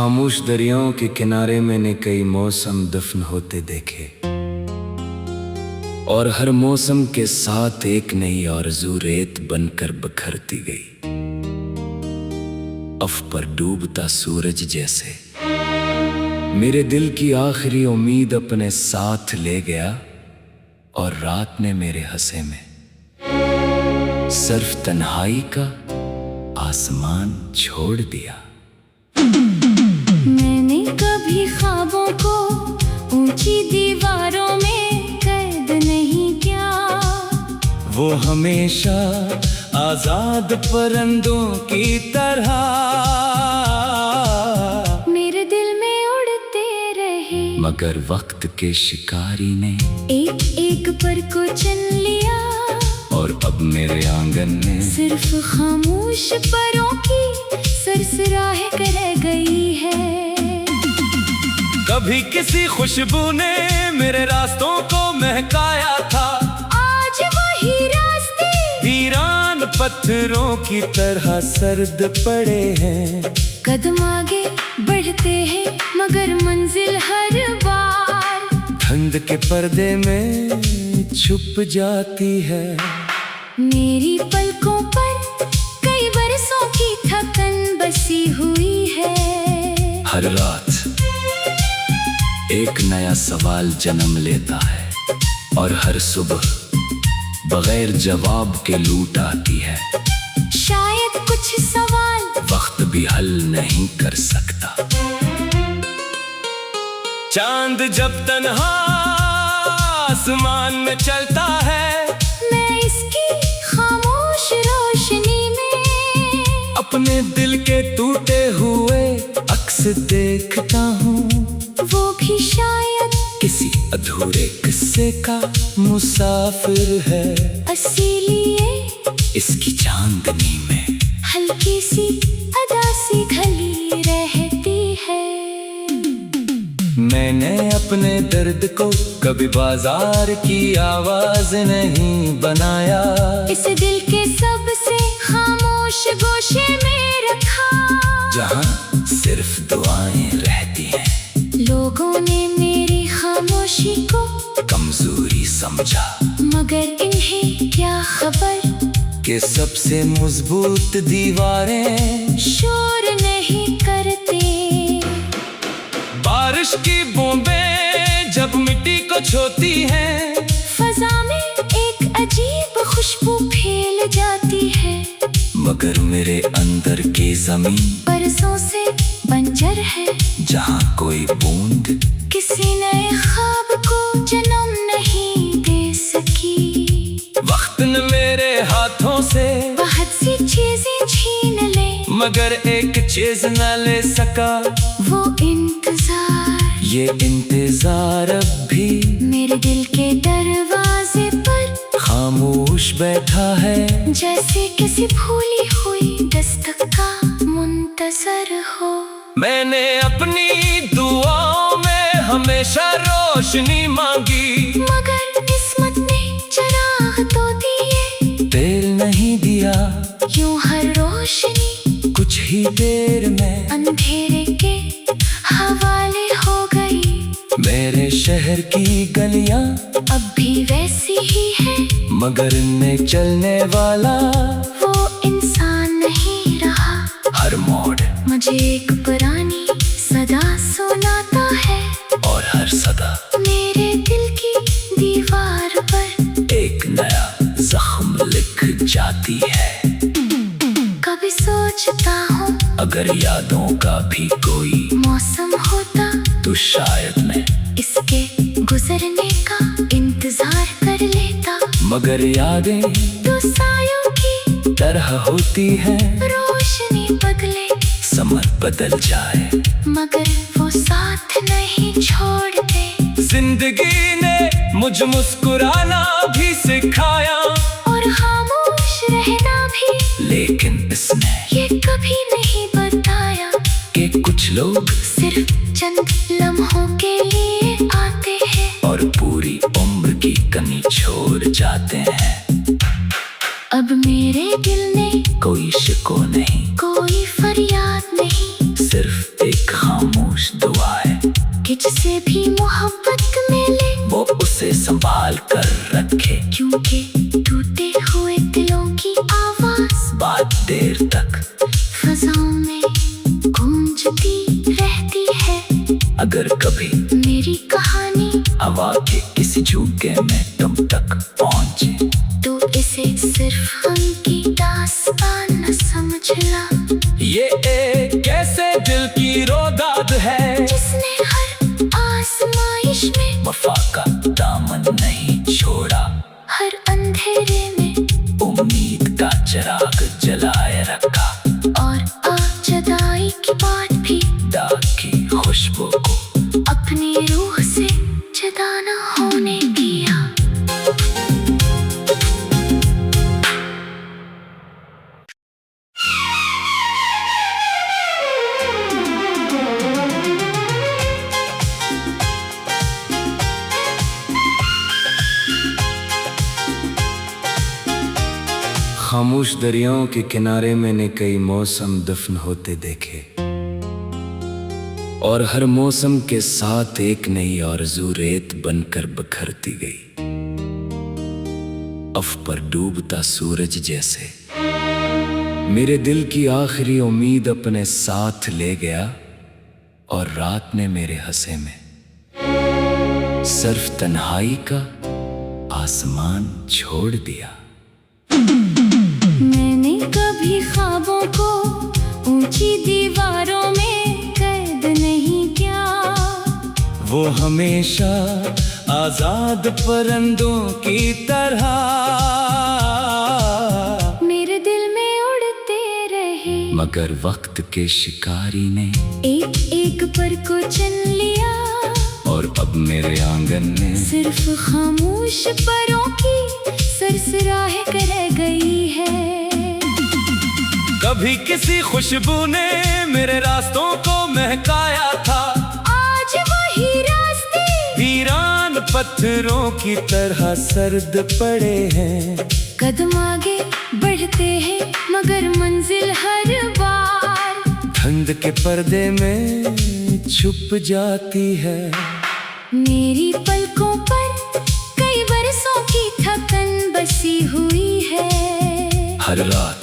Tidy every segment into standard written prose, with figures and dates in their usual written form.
खामोश दरियाओं के किनारे मैंने कई मौसम दफन होते देखे, और हर मौसम के साथ एक नई आरज़ू रेत बनकर बिखरती गई। अफ पर डूबता सूरज जैसे मेरे दिल की आखिरी उम्मीद अपने साथ ले गया, और रात ने मेरे हंसे में सिर्फ तन्हाई का आसमान छोड़ दिया। मैंने कभी ख्वाबों को ऊंची दीवारों में कैद नहीं किया, वो हमेशा आजाद परिंदों की तरह मेरे दिल में उड़ते रहे, मगर वक्त के शिकारी ने एक एक पर को चुन लिया, और अब मेरे आंगन में सिर्फ खामोश परों की सरसराहट रह गई है। कभी किसी खुशबू ने मेरे रास्तों को महकाया था, आज वही रास्ते वीरान पत्थरों की तरह सर्द पड़े हैं। कदम आगे बढ़ते हैं मगर मंजिल हर बार धुंध के पर्दे में छुप जाती है। मेरी पलकों पर कई बरसों की थकन बसी हुई है। हर रात एक नया सवाल जन्म लेता है, और हर सुबह बगैर जवाब के लूट आती है। शायद कुछ सवाल वक्त भी हल नहीं कर सकता। चांद जब तन्हा आसमान में चलता है, मैं इसकी खामोश रोशनी में अपने दिल के टूटे हुए अक्स देखता हूँ। वो भी शायद किसी अधूरे किस्से का मुसाफिर है, इसीलिए इसकी चांदनी में हल्की सी अदा सी घली रहती है। मैंने अपने दर्द को कभी बाजार की आवाज नहीं बनाया, इस दिल के सबसे खामोश गोशे में रखा, जहाँ सिर्फ दुआएं रहती हैं। लोगों ने मेरी खामोशी को कमजोरी समझा, मगर इन्हें क्या खबर कि सबसे मजबूत दीवारें शोर नहीं करते। बारिश की बूंदें जब मिट्टी को छूती हैं, फजा में एक अजीब खुशबू फैल जाती है, मगर मेरे अंदर की जमीन बरसों से बंजर है, जहाँ कोई बूंद किसी नए ख्वाब को जन्म नहीं दे सकी। वक्त ने मेरे हाथों से बहुत सी चीजें छीन ले, मगर एक चीज न ले सका, वो इंतजार। ये इंतजार अब भी मेरे दिल के दरवाजे पर खामोश बैठा है, जैसे किसी भूली हुई दस्तक का मुंतजर हो। मैंने अपनी दुआओं में हमेशा रोशनी मांगी, मगर किस्मत ने चिराग तो दिए, तेल नहीं दिया। यूं हर रोशनी कुछ ही देर में अंधेरे के हवाले हो गई। मेरे शहर की गलियां अब भी वैसी ही है, मगर इनमें चलने वाला वो इंसान नहीं रहा। हर मोड़ मुझे एक पुरानी सदा सुनाता है, और हर सदा मेरे दिल की दीवार पर एक नया जख्म लिख जाती है। कभी सोचता हूँ अगर यादों का भी कोई मौसम होता, तो शायद मैं इसके गुजरने का इंतजार कर लेता, मगर यादें तो सायों की तरह होती है। रोशनी बदले, समर बदल जाए, मगर वो साथ नहीं छोड़ते। जिंदगी ने मुझ मुस्कुराना भी सिखाया, और खामोश रहना भी, लेकिन इसने ये कभी नहीं बताया कि कुछ लोग सिर्फ चंद लम्हों के लिए आते हैं, और पूरी उम्र की कमी छोड़ जाते हैं। अब मेरे दिल ने कोई शिको नहीं, कोई फरियाद नहीं, सिर्फ एक खामोश खामोश दुआ है कि जिसे भी मोहब्बत मिले वो उसे संभाल कर रखे, क्योंकि टूटे हुए दिलों की आवाज बात देर तक फजाओं में गूंजती रहती है। अगर कभी मेरी कहानी हवा के किसी झोंके में तुम तक पहुंचे तो इसे सिर्फ हम की दास्तान न समझना। ये एक ऐसे दिल की रोदाद है जिसने हर आजमाइश में वफा का दामन नहीं छोड़ा, हर अंधेरे में उम्मीद का चिराग जलाए रखा और आजदाई की बात भी दाग की खुशबू को अपनी रूह से जुदा न होने दिया। खामोश दरियाओं के किनारे मैंने कई मौसम दफन होते देखे और हर मौसम के साथ एक नई आरज़ू रेत बनकर बिखरती गई। अफ पर डूबता सूरज जैसे मेरे दिल की आखिरी उम्मीद अपने साथ ले गया और रात ने मेरे हंसे में सिर्फ तन्हाई का आसमान छोड़ दिया। मैंने कभी ख्वाबों को ऊंची दीवारों में कैद नहीं किया, वो हमेशा आजाद परिंदों की तरह मेरे दिल में उड़ते रहे, मगर वक्त के शिकारी ने एक एक पर को चुन लिया और अब मेरे आंगन में सिर्फ खामोश परों की सरसराहट रह गई है। कभी किसी खुशबू ने मेरे रास्तों को महकाया था, आज वही रास्ते वीरान पत्थरों की तरह सर्द पड़े हैं। कदम आगे बढ़ते हैं मगर मंजिल हर बार धुंध के पर्दे में छुप जाती है। मेरी पलकों पर कई बरसों की थकन बसी हुई है। हर रात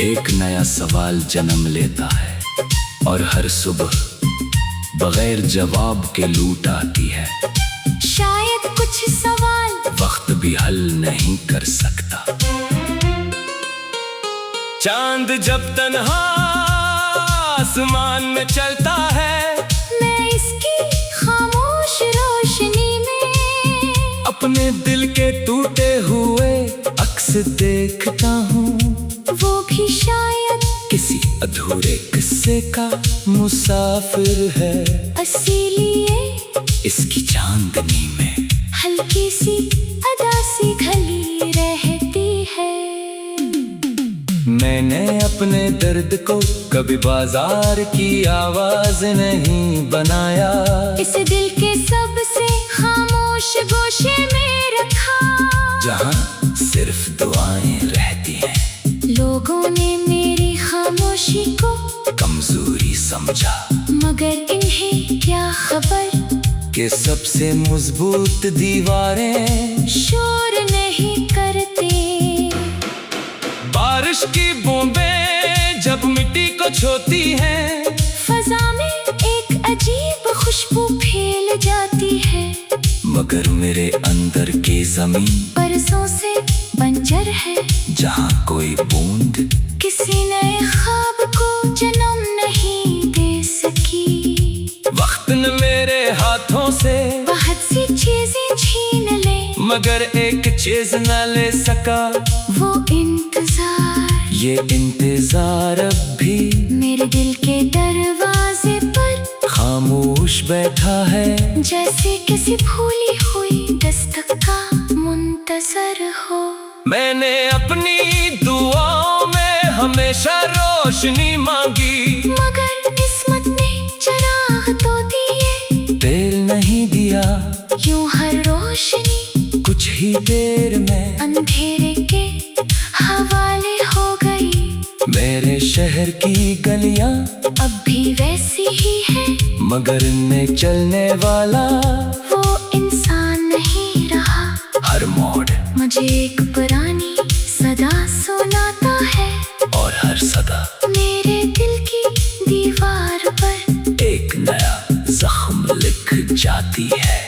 एक नया सवाल जन्म लेता है और हर सुबह बगैर जवाब के लूट आती है। शायद कुछ सवाल वक्त भी हल नहीं कर सकता। चांद जब तन्हा आसमान में चलता है, मैं इसकी खामोश रोशनी में अपने दिल के टूटे हुए अक्स देखता हूँ। वो भी शायद किसी अधूरे किस्से का मुसाफिर है, इसीलिए इसकी चांदनी में हल्की सी अदा सी घली रहती है। मैंने अपने दर्द को कभी बाजार की आवाज नहीं बनाया, इस दिल के सबसे खामोश गोशे में रखा, जहाँ सिर्फ दुआएं रहती हैं। लोगों ने मेरी खामोशी को कमजोरी समझा, मगर इन्हें क्या खबर कि सबसे मजबूत दीवारें शोर नहीं करते। बारिश की बूंदें जब मिट्टी को छूती हैं, फजा में एक अजीब खुशबू फैल जाती है, मगर मेरे अंदर की जमीन बरसों से बंजर है, जहाँ कोई बूंद किसी नए ख्वाब को जन्म नहीं दे सकी। वक्त ने मेरे हाथों से बहुत सी चीजें छीन ले, मगर एक चीज न ले सका, वो इंतजार। ये इंतजार अब भी मेरे दिल के दरवाजे पर खामोश बैठा है, जैसे किसी भूली हुई दस्तक का मुंतजर हो। मैंने अपनी दुआओं में हमेशा रोशनी मांगी, मगर किस्मत ने चिराग तो दिए, तेल नहीं दिया। यूं हर रोशनी कुछ ही देर में अंधेरे के हवाले हो गई। मेरे शहर की गलियां अब भी वैसी मगर इनमें चलने वाला वो इंसान नहीं रहा। हर मोड़ मुझे एक पुरानी सदा सुनाता है, और हर सदा मेरे दिल की दीवार पर एक नया जख्म लिख जाती है।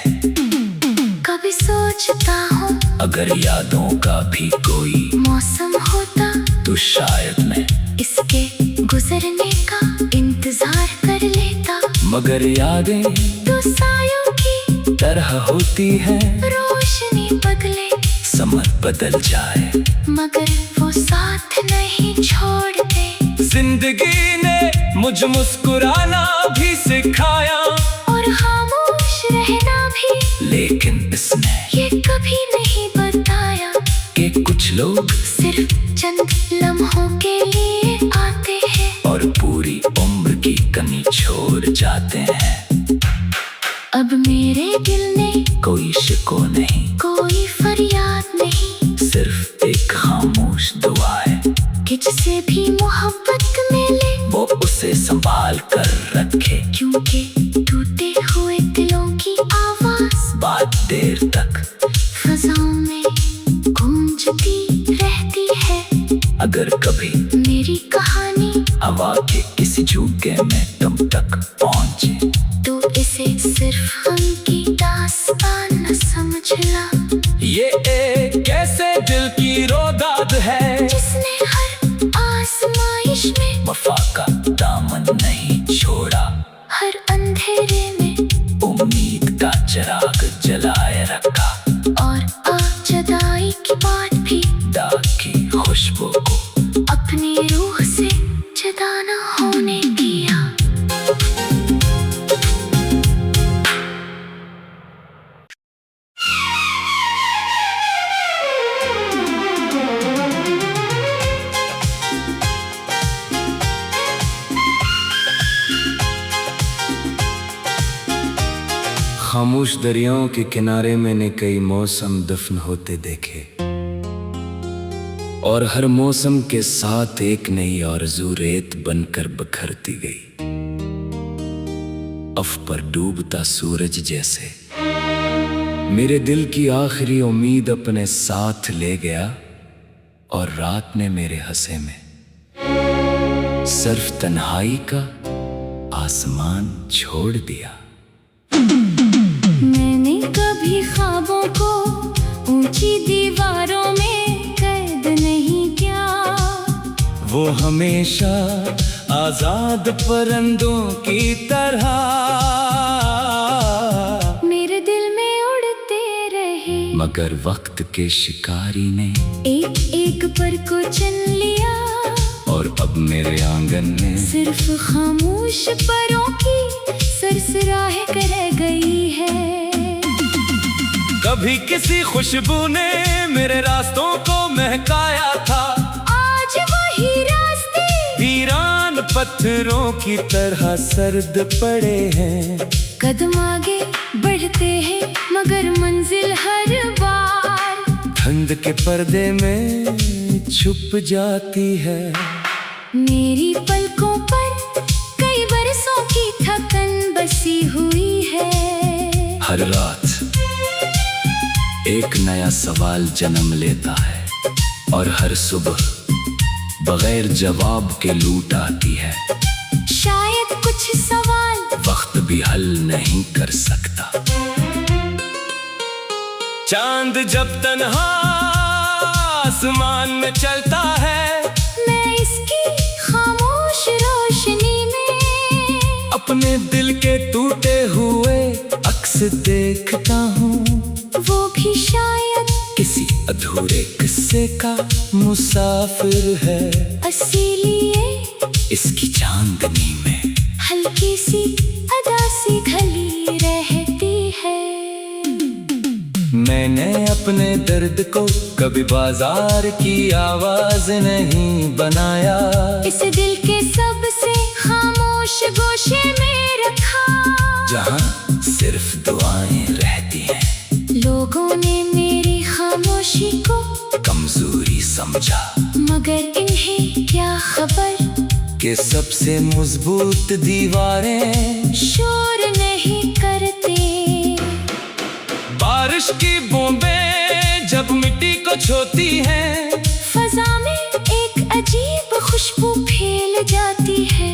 कभी सोचता हूँ अगर यादों का भी कोई मौसम होता तो शायद मैं इसके गुजरने का इंतजार कर लेता। मगर यादें तो सायों की तरह होती हैं, रोशनी बदले समय बदल जाए मगर वो साथ नहीं छोड़ते। जिंदगी ने मुझे मुस्कुराना भी सिखाया, और खामोश रहना भी, लेकिन इसने ये कभी नहीं बताया कि कुछ लोग सिर्फ चंद लम्हों के लिए आते हैं और पूरी उम्र की कमी छोड़ जाते हैं। अब मेरे दिल ने कोई शिको नहीं, कोई फरियाद नहीं, सिर्फ एक खामोश दुआ है कि जिसे भी मोहब्बत मिले वो उसे संभाल कर रखे, क्योंकि टूटे हुए दिलों की आवाज बात देर तक फजाओं में गूंजती रहती है। अगर कभी मेरी कहानी हवा के किसी झोंके में तुम तक पहुंचे तो इसे सिर्फ हम की दास्तान न समझना, ये एक ऐसे दिल की रोदाद है जिसने हर आजमाइश में वफा का दामन नहीं छोड़ा, हर अंधेरे में उम्मीद का चिराग जलाए रखा, और जुदाई की बात भी दाग की खुशबू को अपनी रूह से जुदा न होने दिया। खामोश दरियाओं के किनारे मैंने कई मौसम दफन होते देखे, और हर मौसम के साथ एक नई आरज़ू रेत बनकर बिखरती गई। अफ पर डूबता सूरज जैसे मेरे दिल की आखिरी उम्मीद अपने साथ ले गया, और रात ने मेरे हंसे में सिर्फ तन्हाई का आसमान छोड़ दिया। मैंने कभी ख्वाबों को ऊंची दीवारों में कैद नहीं किया, वो हमेशा आजाद परिंदों की तरह मेरे दिल में उड़ते रहे, मगर वक्त के शिकारी ने एक एक पर को चुन लिया, और अब मेरे आंगन में सिर्फ खामोश परों की सरसराहट रह गई है। कभी किसी खुशबू ने मेरे रास्तों को महकाया था, आज वही रास्ते वीरान पत्थरों की तरह सर्द पड़े हैं। कदम आगे बढ़ते हैं मगर मंजिल हर बार धुंध के पर्दे में छुप जाती है। मेरी पलकों पर कई बरसों की थकन बसी हुई है। हर रात एक नया सवाल जन्म लेता है, और हर सुबह बगैर जवाब के लूट आती है। शायद कुछ सवाल वक्त भी हल नहीं कर सकता। चांद जब तन्हा आसमान में चलता है, मैं इसकी खामोश रोशनी में अपने दिल के टूटे हुए अक्स देखता हूँ। वो भी शायद किसी अधूरे किस्से का मुसाफिर है, इसीलिए इसकी चांदनी में हल्की सी अदा सी घली रहती है। मैंने अपने दर्द को कभी बाजार की आवाज नहीं बनाया, इस दिल के सबसे खामोश गोशे में रखा, जहाँ सिर्फ दुआएं रहती हैं। लोगों ने मेरी खामोशी को कमजोरी समझा, मगर इन्हें क्या खबर कि सबसे मजबूत दीवारें शोर सच होती हैं। फजा में एक अजीब खुशबू फैल जाती है,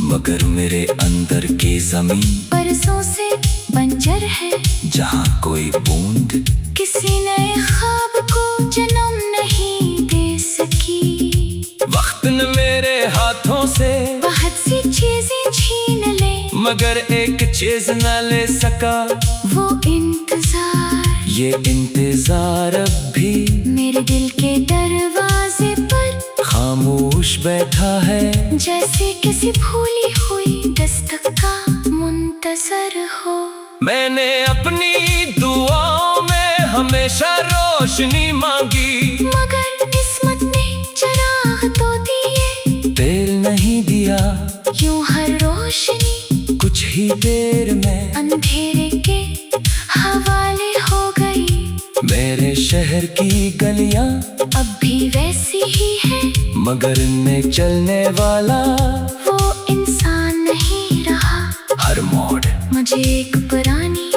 मगर मेरे अंदर की जमीन बरसों से बंजर है। जहाँ कोई बूंद किसी नए ख्वाब को जन्म नहीं दे सकी। वक्त ने मेरे हाथों से बहुत सी चीजें छीन ले, मगर एक चीज न ले सका, वो इंतजार। ये इंतजार अब भी मेरे दिल के दरवाजे पर खामोश बैठा है, जैसे किसी भूली हुई दस्तक का मुंतजर हो। मैंने अपनी दुआओं में हमेशा रोशनी मांगी, मगर किस्मत ने चिराग तो दिए, तेल नहीं दिया। यूं हर रोशनी कुछ ही देर में अंधेरे के हवाले हो गई। मेरे शहर की गलियां अब भी वैसी ही है, मगर इनमें चलने वाला वो इंसान नहीं रहा। हर मोड़ मुझे एक पुरानी